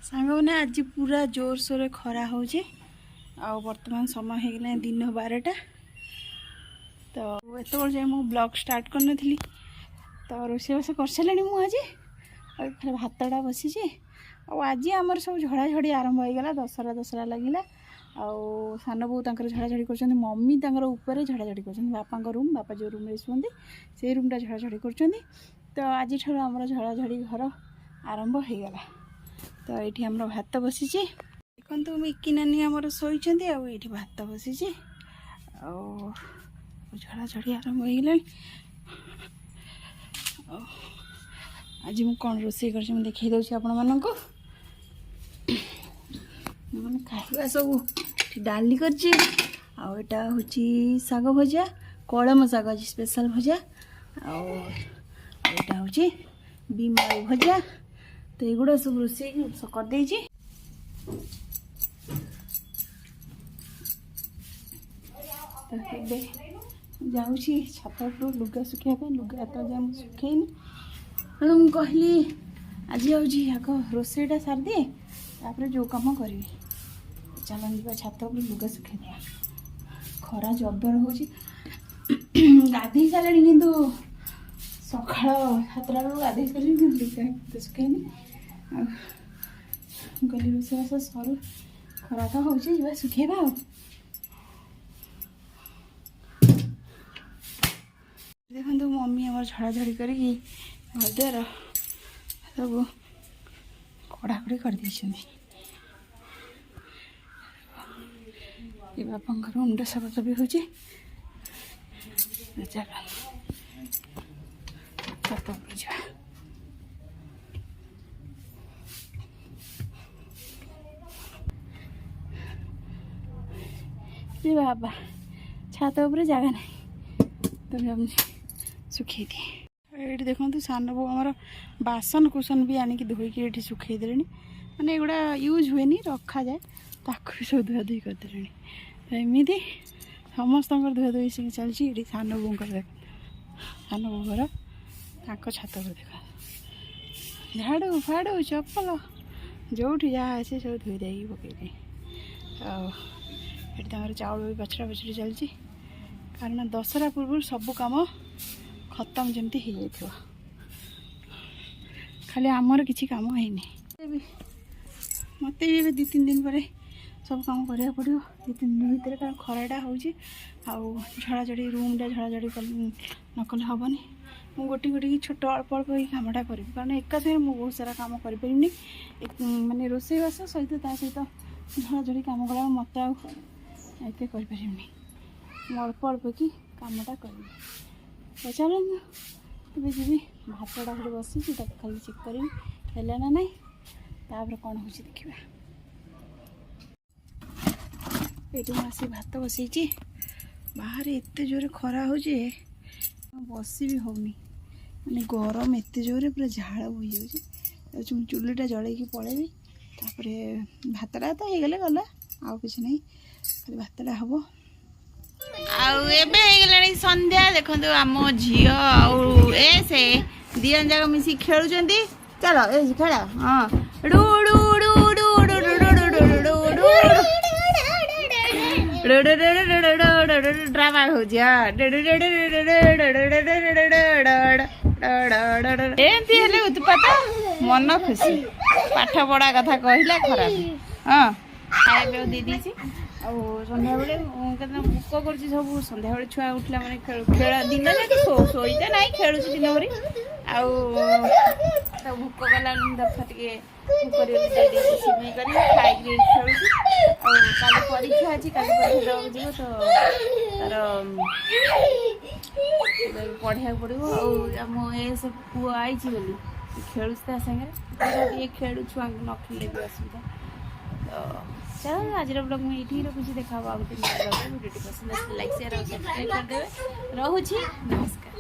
सांग मैंने आज पूरा जोर सोर खरा हो बर्तमान समय हो गला दिन 12टा तो एत जाए मु ब्लॉग स्टार्ट करनी तो रोषेबास कर सारे मुझे फिर भातटा बसी आज आमर सब झड़ाझड़ी आरंभ हो गला दसरा दसरा लगिला आउ सान बो झड़ाझड़ी कर मम्मी ऊपर झड़ाझड़ी कर बापा रूम बापा जो रूम शुंती से रूमटा झड़ाझड़ी कर तो आज आम झड़ाझड़ी घर आरंभ हो गला तो ये आम भात बसी देखो मिकी नानी आमर शोचती आठ भात बसी झड़ाझड़ी आरंभ हो गला आज मु कौन रोषे कर देखी दूसरी आपण मान खाଇବା सब डाली करटा हूँ शाग भजा कलम शाग आज स्पेशल भजा आटा हूँ बीम आलू भजा तो युवा सब रोषे करदे जाऊँ छात लुगा सुखापी लुगा तो जा सुखेनी तेणु मुझे कहली आज आग रोषेटा सार दिए तापर जो कम करी चलन जा छात लुगा सुखे दिया खरा जबर हो गाधे सारे कि सका 7टा बेलू गाधे सारे लुगा सुखेनी गली रोषेबास सरू खरा तो हो सुखेबा देखो मम्मी आम झड़ाझड़ी कर घर सब कड़ाकड़ी कर बापा मुंड सफा भी हो बाबा छात उपर जगह नहीं तो सुखे दिए ये देखो सान बो आमर बासन कुसन भी आनिक धोईकी ये सुखे दे मैंने एगुड़ा यूज हुए रखा जाए ताक भी सब धुआ धुई करदे तो एमती समस्त धुआ धुई चलती ये सान बोर देख सान बो घर ताक छात पर देख झाड़ू फाड़ू चप्पल जो जहाँ आसे सब धोई दे पकईदे ये चाउल भी बछड़ा बछड़ी चलती कारण दशहरा पूर्व सब कम खत्म जमती हो जाए खाली आमर किसी काम है मत भी 2-3 दिन पर सब काम करा पड़ो 2-3 दिन भितर कारण खराटा हो झड़ाझड़ी रूमटा झड़ाझड़ी नकले हेनी मुझे गोटी गोटी छोट अल्प अल्प कामटा करी कारण एका साथ मुझे बहुत सारा कम करें मानने रोषेबास सहित सहित झड़ाझड़ी कम कला मत आते करें अल्प अल्प कि कामटा करी तो चलो तब जी भातटा फिर बसी खाली चेक करी ना ना तापर कौन हो देखा ये आसी भात बसई बाहर एत जोर खरा हो बस भी होनी माने गरम एत जोर पूरा झाड़ बोई जाऊँ चुलीटा जलैकी पलैबी तापर भातटा तो हो गले गला आउ कि नहीं खाली भातटा हम आगे संध्या देखो आम झी से दिजन जाक मिसी खेलुं चलो ए खेल हाँ ड्रामा हो उत्पात मन खुशी पाठ पढ़ा कथा कहला खराब हाँ खाया दे सन्ध्या बेले भोक कर सब सन्ध्या बेले छुआ उठला मैंने खेल दिन जाक शोते ना खेलुच दिन भरी आ भोक गला देख टे सिमेई कर खाई खेलुच काली परीक्षा अच्छी काली परीक्षा जीव तो तार पढ़ा पड़ो आम ए सब पुआ आई बोली खेलुच ता सागे खेलु छुआ न खेले भी असुविधा तो चलो आज ब्लॉग में ये रखुच्छी देखा वीडियो पसंद लाइक शेयर और सब्सक्राइब करदे रोची नमस्कार।